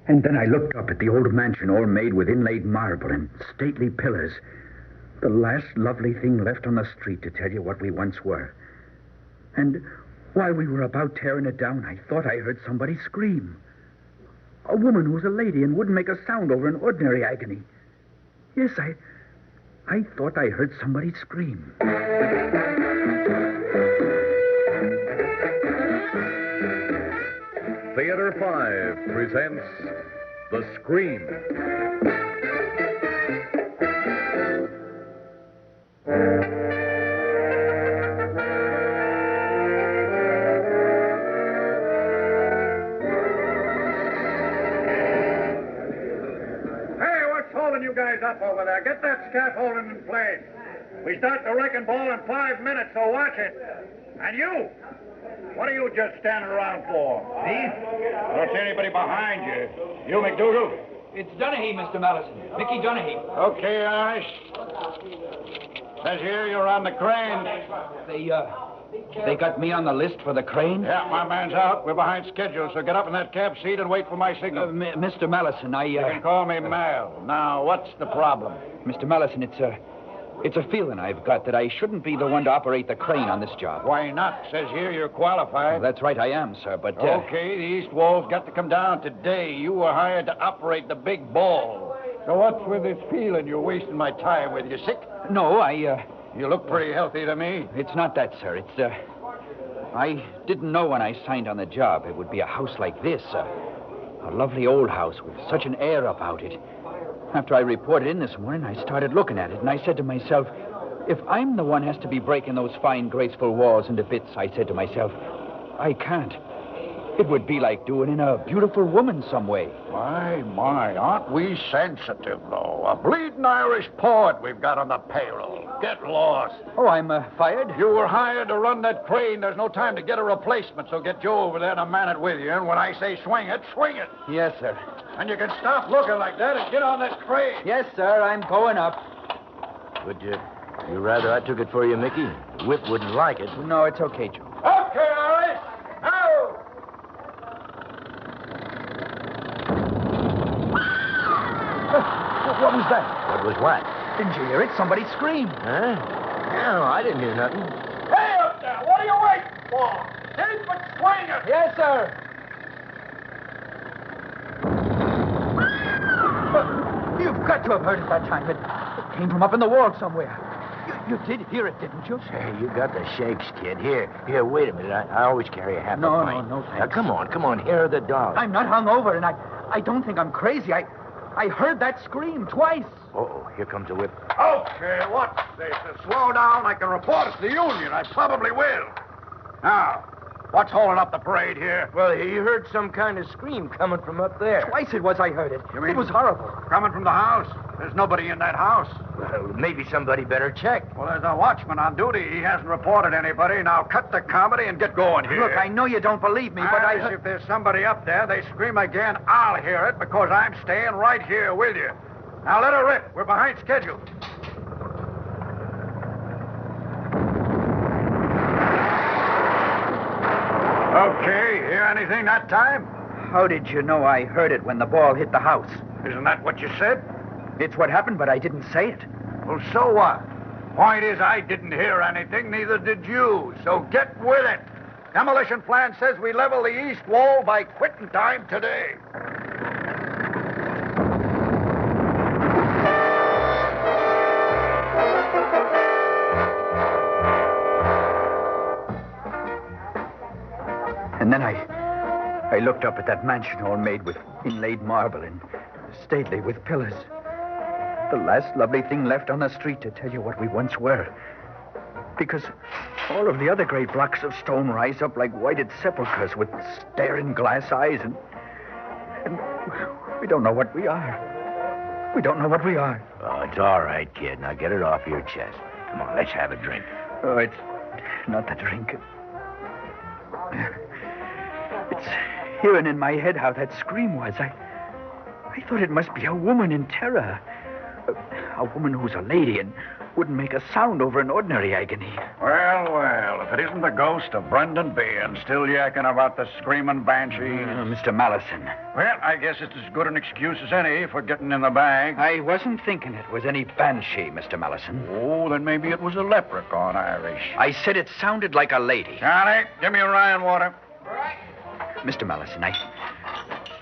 And then I looked up at the old mansion all made with inlaid marble and stately pillars. The last lovely thing left on the street to tell you what we once were. And while we were about tearing it down, I thought I heard somebody scream. A woman who was a lady and wouldn't make a sound over an ordinary agony. Yes, I thought I heard somebody scream. Theater 5 presents The Scream. You guys up over there. Get that scaffolding in place. We start the wrecking ball in 5 minutes, so watch it. And you, what are you just standing around for? Me? I don't see anybody behind you. You, McDougal? It's Donaghy, Mr. Malison. Mickey Donaghy. Okay, Irish. Says here you're on the crane. They got me on the list for the crane? Yeah, my man's out. We're behind schedule, so get up in that cab seat and wait for my signal. Mr. Malison, You can call me Mal. Now, what's the problem? Mr. Malison, it's a feeling I've got that I shouldn't be the one to operate the crane on this job. Why not? Says here you're qualified. Well, that's right, I am, sir, but... Okay, the east wall's got to come down today. You were hired to operate the big ball. So what's with this feeling you're wasting my time with? You sick? No, You look pretty healthy to me. It's not that, sir. It's, I didn't know when I signed on the job it would be a house like this, a lovely old house with such an air about it. After I reported in this morning, I started looking at it, and I said to myself, if I'm the one who has to be breaking those fine, graceful walls into bits, I said to myself, I can't. It would be like doing in a beautiful woman some way. My, aren't we sensitive, though? A bleeding Irish poet we've got on the payroll. Get lost. Oh, I'm fired? You were hired to run that crane. There's no time to get a replacement, so get Joe over there and man it with you. And when I say swing it, swing it. Yes, sir. And you can stop looking like that and get on that crane. Yes, sir, I'm going up. Would you rather I took it for you, Mickey? The whip wouldn't like it. No, it's okay, Joe. Okay, Irish. Now. What was that? What was what? Didn't you hear it? Somebody screamed. Huh? No, I didn't hear nothing. Hey up there! What are you waiting for? Keep it swinging! Yes, sir. You've got to have heard it that time. It came from up in the wall somewhere. You did hear it, didn't you? Say, you got the shakes, kid. Here, wait a minute. I always carry a half a pint. No, thanks. Now, come on. Here are the dollars. I'm not hungover, and I don't think I'm crazy. I heard that scream twice. Uh-oh, here comes the whip. Okay, what's this? Slow down. I can report it to the union. I probably will. Now, what's holding up the parade here? Well, you heard some kind of scream coming from up there. Twice it was I heard it. You mean- It was horrible. Coming from the house? There's nobody in that house. Well, maybe somebody better check. Well, there's a watchman on duty. He hasn't reported anybody. Now, cut the comedy and get going here. Look, I know you don't believe me, but I... If there's somebody up there, they scream again, I'll hear it because I'm staying right here with you. Now, let her rip. We're behind schedule. Okay, hear anything that time? How did you know I heard it when the ball hit the house? Isn't that what you said? It's what happened, but I didn't say it. Well, so what? Point is, I didn't hear anything, neither did you. So get with it. Demolition plan says we level the east wall by quitting time today. And then I looked up at that mansion all made with inlaid marble and stately with pillars. The last lovely thing left on the street to tell you what we once were. Because all of the other great blocks of stone rise up like whited sepulchres with staring glass eyes, and we don't know what we are. We don't know what we are. Oh, it's all right, kid. Now get it off your chest. Come on, let's have a drink. Oh, it's not the drink. It's hearing in my head how that scream was. I thought it must be a woman in terror. A woman who's a lady and wouldn't make a sound over an ordinary agony. Well, if it isn't the ghost of Brendan Behan still yakking about the screaming banshee. Mr. Mallison. Well, I guess it's as good an excuse as any for getting in the bag. I wasn't thinking it was any banshee, Mr. Mallison. Oh, then maybe it was a leprechaun Irish. I said it sounded like a lady. Johnny, give me a Ryan water. Mr. Mallison,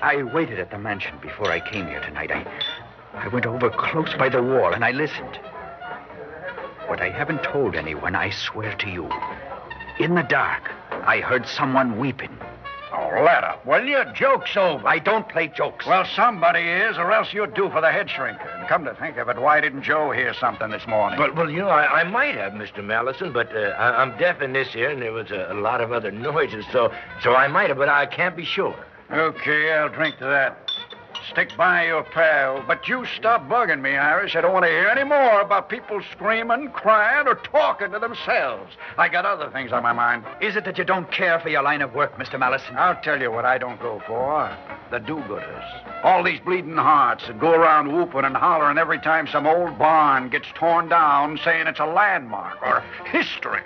I waited at the mansion before I came here tonight. I went over close by the wall and I listened. But I haven't told anyone, I swear to you. In the dark, I heard someone weeping. Oh, let up, will you? Joke's over. I don't play jokes. Well, somebody is, or else you're due for the head shrinker. And come to think of it, why didn't Joe hear something this morning? Well, you know, I might have, Mr. Mallison, but I'm deaf in this ear, and there was a lot of other noises, so I might have, but I can't be sure. Okay, I'll drink to that. Stick by your pal. But you stop bugging me, Irish. I don't want to hear any more about people screaming, crying, or talking to themselves. I got other things on my mind. Is it that you don't care for your line of work, Mr. Mallison? I'll tell you what I don't go for. The do-gooders. All these bleeding hearts that go around whooping and hollering every time some old barn gets torn down, saying it's a landmark or history.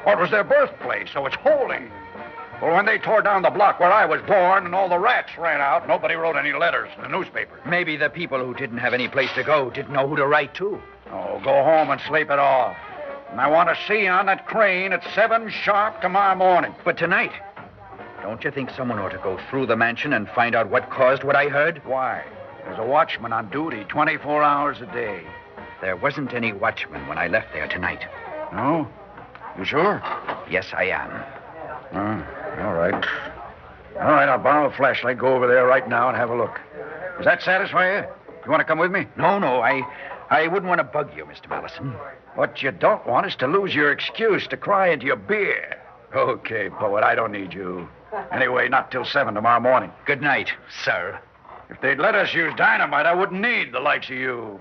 Or it was their birthplace, so it's holy. Well, when they tore down the block where I was born and all the rats ran out, nobody wrote any letters in the newspaper. Maybe the people who didn't have any place to go didn't know who to write to. Oh, go home and sleep it off. And I want to see you on that crane at 7 sharp tomorrow morning. But tonight, don't you think someone ought to go through the mansion and find out what caused what I heard? Why? There's a watchman on duty 24 hours a day. There wasn't any watchman when I left there tonight. No? You sure? Yes, I am. All right. All right, I'll borrow a flashlight, go over there right now and have a look. Does that satisfy you? You want to come with me? No, I wouldn't want to bug you, Mr. Mallison. What you don't want is to lose your excuse to cry into your beer. Okay, poet, I don't need you. Anyway, not till 7 tomorrow morning. Good night, sir. If they'd let us use dynamite, I wouldn't need the likes of you.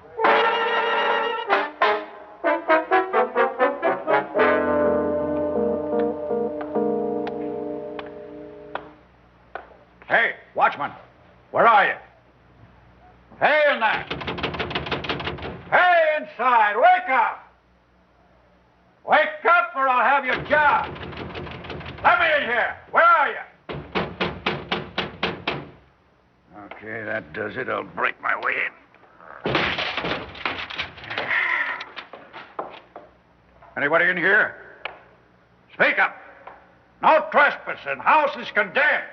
Hey, watchman, where are you? Hey, in there. Hey, inside, wake up. Wake up or I'll have your job. Let me in here. Where are you? Okay, that does it. I'll break my way in. Anybody in here? Speak up. No trespassing. House is condemned.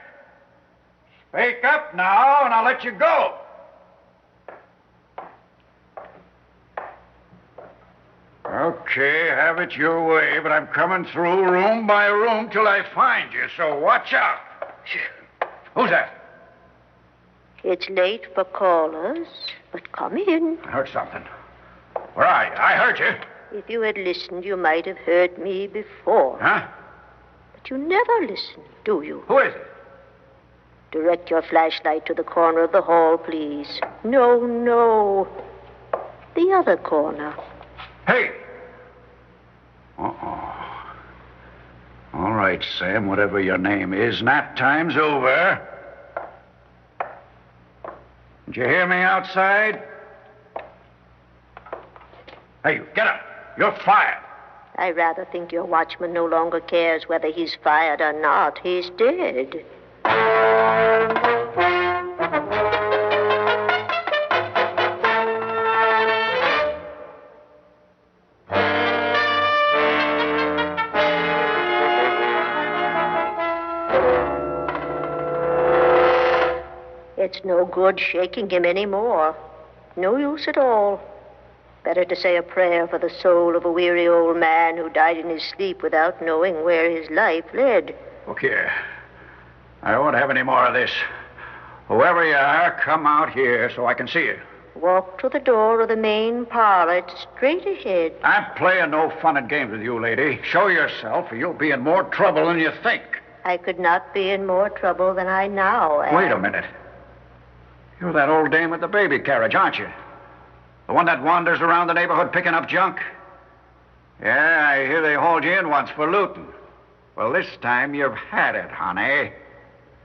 Speak up now, and I'll let you go. Okay, have it your way, but I'm coming through room by room till I find you, so watch out. Who's that? It's late for callers, but come in. I heard something. Where are you? I heard you. If you had listened, you might have heard me before. Huh? But you never listen, do you? Who is it? Direct your flashlight to the corner of the hall, please. No. The other corner. Hey! Uh-oh. All right, Sam, whatever your name is, nap time's over. Did you hear me outside? Hey, you, get up. You're fired. I rather think your watchman no longer cares whether he's fired or not. He's dead. It's no good shaking him anymore. No use at all. Better to say a prayer for the soul of a weary old man who died in his sleep without knowing where his life led. Look here. I won't have any more of this. Whoever you are, come out here so I can see you. Walk to the door of the main parlor. It's straight ahead. I'm playing no fun and games with you, lady. Show yourself or you'll be in more trouble than you think. I could not be in more trouble than I now am. Wait a minute. You're that old dame with the baby carriage, aren't you? The one that wanders around the neighborhood picking up junk? Yeah, I hear they hauled you in once for looting. Well, this time you've had it, honey.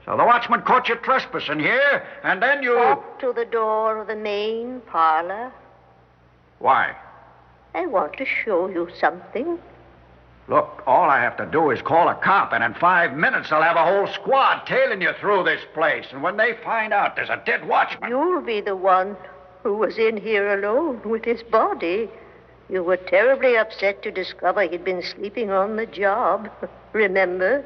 So the watchman caught you trespassing here, and then you... Walk to the door of the main parlor. Why? I want to show you something. Look, all I have to do is call a cop, and in 5 minutes I'll have a whole squad tailing you through this place. And when they find out there's a dead watchman... You'll be the one who was in here alone with his body. You were terribly upset to discover he'd been sleeping on the job, remember?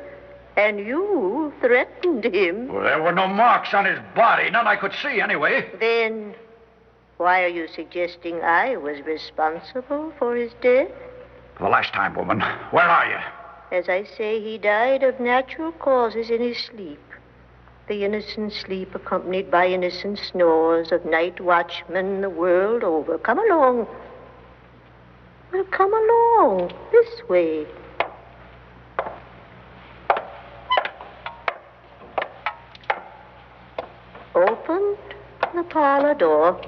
And you threatened him. Well, there were no marks on his body, none I could see anyway. Then why are you suggesting I was responsible for his death? For the last time, woman, where are you? As I say, he died of natural causes in his sleep. The innocent sleep accompanied by innocent snores of night watchmen the world over. Come along. Well, come along. This way. Open the parlor door.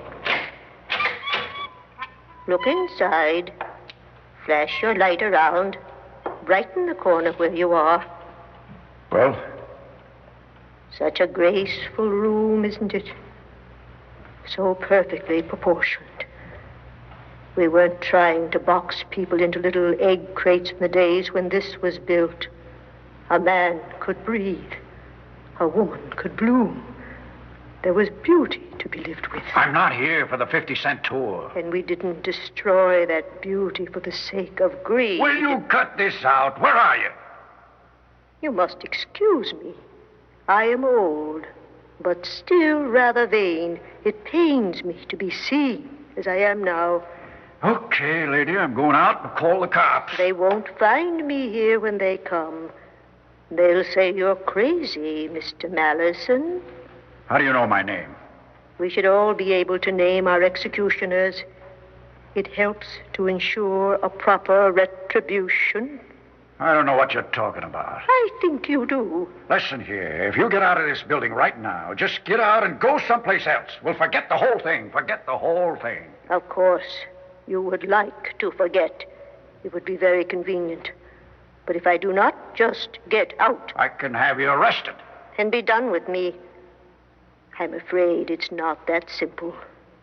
Look inside. Flash your light around. Brighten the corner where you are. Well? Such a graceful room, isn't it? So perfectly proportioned. We weren't trying to box people into little egg crates in the days when this was built. A man could breathe. A woman could bloom. There was beauty to be lived with. I'm not here for the 50-cent tour. And we didn't destroy that beauty for the sake of greed. Will you cut this out? Where are you? You must excuse me. I am old, but still rather vain. It pains me to be seen as I am now. Okay, lady, I'm going out and call the cops. They won't find me here when they come. They'll say you're crazy, Mr. Mallison. How do you know my name? We should all be able to name our executioners. It helps to ensure a proper retribution. I don't know what you're talking about. I think you do. Listen here, if you get out of this building right now, just get out and go someplace else. We'll forget the whole thing. Forget the whole thing. Of course, you would like to forget. It would be very convenient. But if I do not just get out... I can have you arrested. And be done with me. I'm afraid it's not that simple.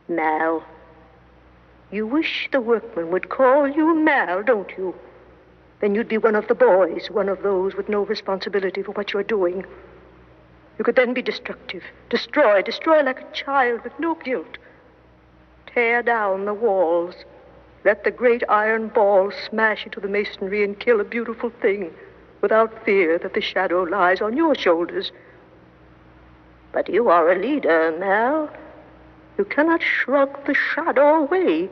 Mal. You wish the workmen would call you Mal, don't you? Then you'd be one of the boys, one of those with no responsibility for what you're doing. You could then be destructive, destroy like a child with no guilt. Tear down the walls, let the great iron ball smash into the masonry and kill a beautiful thing without fear that the shadow lies on your shoulders. But you are a leader, Mal. You cannot shrug the shadow away.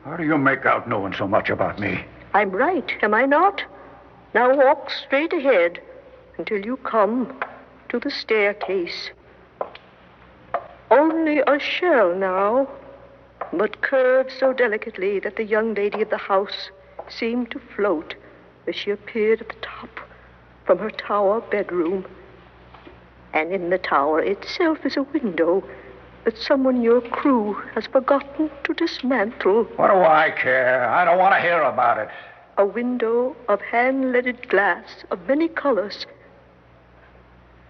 How do you make out knowing so much about me? I'm right, am I not? Now walk straight ahead until you come to the staircase. Only a shell now, but curved so delicately that the young lady of the house seemed to float as she appeared at the top from her tower bedroom. And in the tower itself is a window that someone in your crew has forgotten to dismantle. What do I care? I don't want to hear about it. A window of hand-leaded glass of many colors.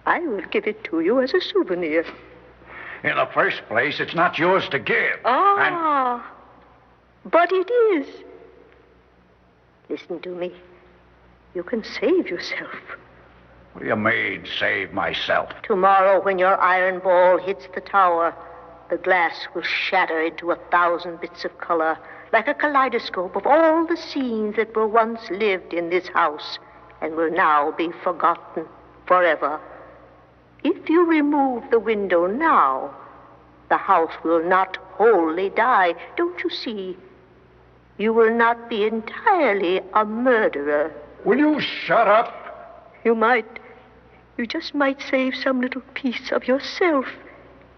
I will give it to you as a souvenir. In the first place, it's not yours to give. But it is. Listen to me. You can save yourself. What do you mean, save myself? Tomorrow, when your iron ball hits the tower, the glass will shatter into 1,000 bits of color, like a kaleidoscope of all the scenes that were once lived in this house and will now be forgotten forever. If you remove the window now, the house will not wholly die. Don't you see? You will not be entirely a murderer. Will you shut up? You might. You just might save some little piece of yourself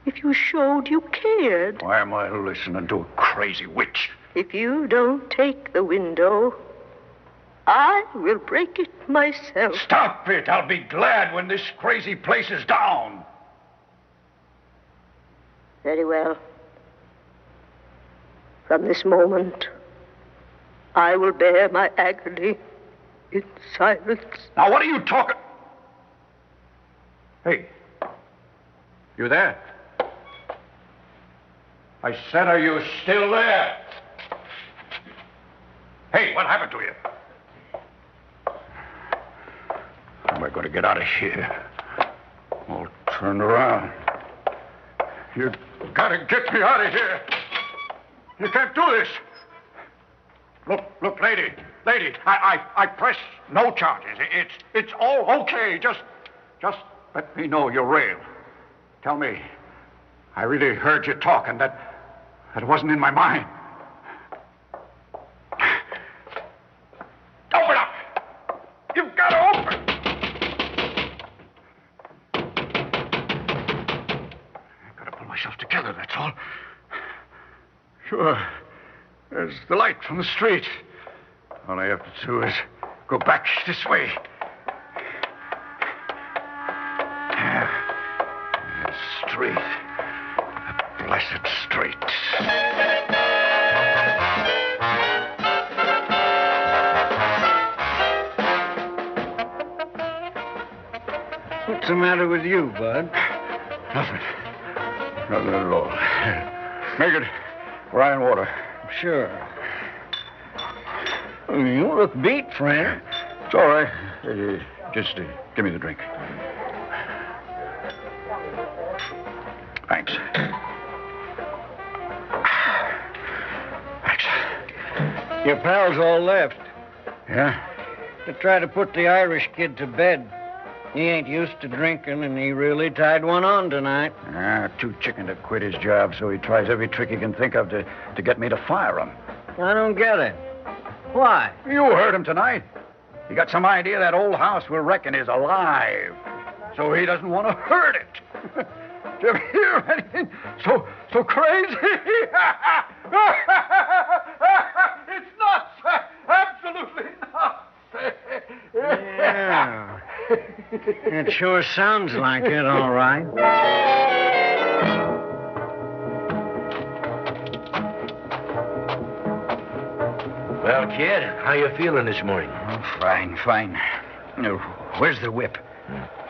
if you showed you cared. Why am I listening to a crazy witch? If you don't take the window, I will break it myself. Stop it! I'll be glad when this crazy place is down. Very well. From this moment, I will bear my agony in silence. Now, what are you talking... Hey, you there? I said, are you still there? Hey, what happened to you? got to get out of here. All turned around. You got to get me out of here. You can't do this. Look, lady. I press no charges. It's all okay. Just let me know you're real. Tell me, I really heard you talking. That wasn't in my mind. Open up! You've got to open! I've got to pull myself together, that's all. Sure. There's the light from the street. All I have to do is go back this way. That street. The blessed street. What's the matter with you, Bud? Nothing at all. Make it Ryan water. Sure. You look beat, friend. It's all right. Just give me the drink. Thanks. Your pals all left. Yeah? To try to put the Irish kid to bed. He ain't used to drinking, and he really tied one on tonight. Too chicken to quit his job, so he tries every trick he can think of to get me to fire him. I don't get it. Why? You heard him tonight. He got some idea that old house we're wrecking is alive, so he doesn't want to hurt it. Do you hear anything so crazy? It's nuts. Absolutely nuts. Yeah. It sure sounds like it, all right. Well, kid, how you feeling this morning? Oh, fine. No, where's the whip?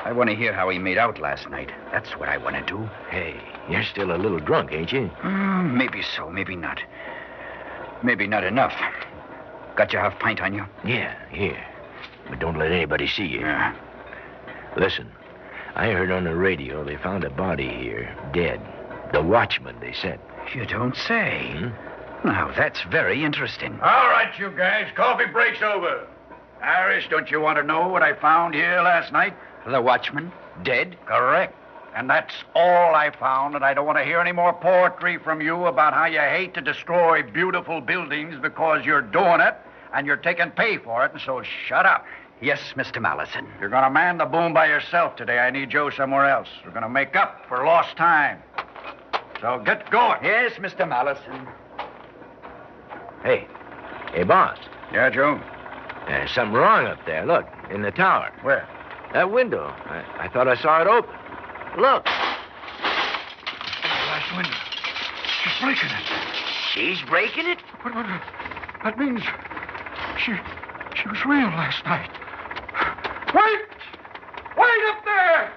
I want to hear how he made out last night. That's what I want to do. Hey, you're still a little drunk, ain't you? Maybe so, maybe not. Maybe not enough. Got your half pint on you? Yeah, here. But don't let anybody see you. Yeah. Listen, I heard on the radio they found a body here, dead. The watchman, they said. You don't say. Now, that's very interesting. All right, you guys. Coffee break's over. Harris, don't you want to know what I found here last night? The watchman? Dead? Correct. And that's all I found, and I don't want to hear any more poetry from you about how you hate to destroy beautiful buildings because you're doing it, and you're taking pay for it, and so shut up. Yes, Mr. Mallison. You're going to man the boom by yourself today. I need Joe somewhere else. We're going to make up for lost time. So get going. Yes, Mr. Mallison. Hey, boss. Yeah, Joe? There's something wrong up there. Look, in the tower. Where? That window. I thought I saw it open. Look. Glass window. She's breaking it. She's breaking it? What? That means she was real last night. Wait! Wait up there!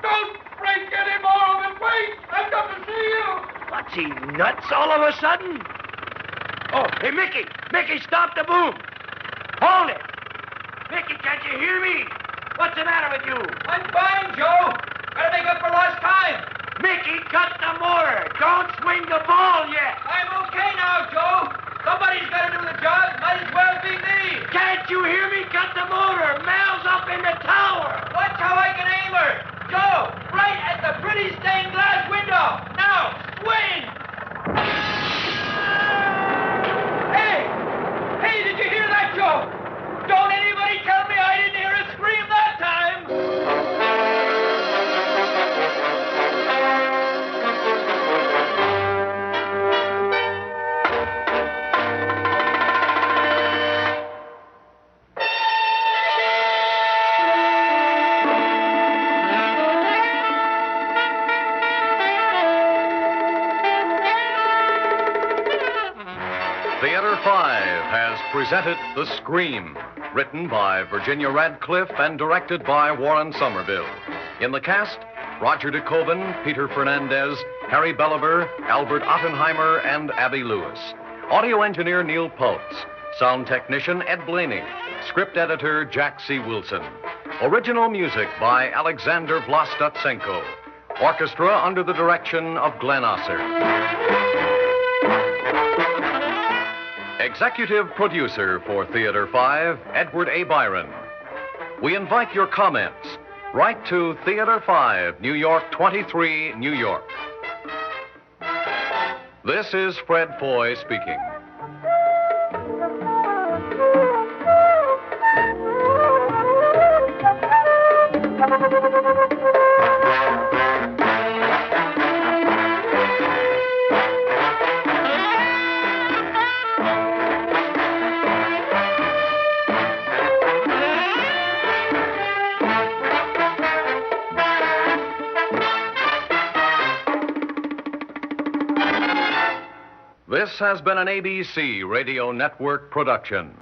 Don't break any more of it! Wait! I've got to see you! What's he, nuts all of a sudden? Oh, hey, Mickey! Mickey, stop the boom! Hold it! Mickey, can't you hear me? What's the matter with you? I'm fine, Joe. Gotta make up for lost time. Mickey, cut the motor! Don't swing the ball yet! I'm okay now, Joe. Somebody's gotta do the job. Might as well be me. Can't you hear me? Cut the motor! Mel's up in the tower! Watch how I can aim her. Joe, right at the pretty stained glass window. Now, swing! Hey, did you hear that, Joe? Don't anybody tell me I didn't hear a scream that time. Theater 5 has presented The Scream, written by Virginia Radcliffe and directed by Warren Somerville. In the cast, Roger DeKoven, Peter Fernandez, Harry Belliver, Albert Ottenheimer, and Abby Lewis. Audio engineer Neil Pultz. Sound technician Ed Blaney. Script editor Jack C. Wilson. Original music by Alexander Vlastotsenko. Orchestra under the direction of Glenn Osser. Executive producer for Theater 5, Edward A. Byron. We invite your comments. Write to Theater 5, New York 23, New York. This is Fred Foy speaking. This has been an ABC Radio Network production.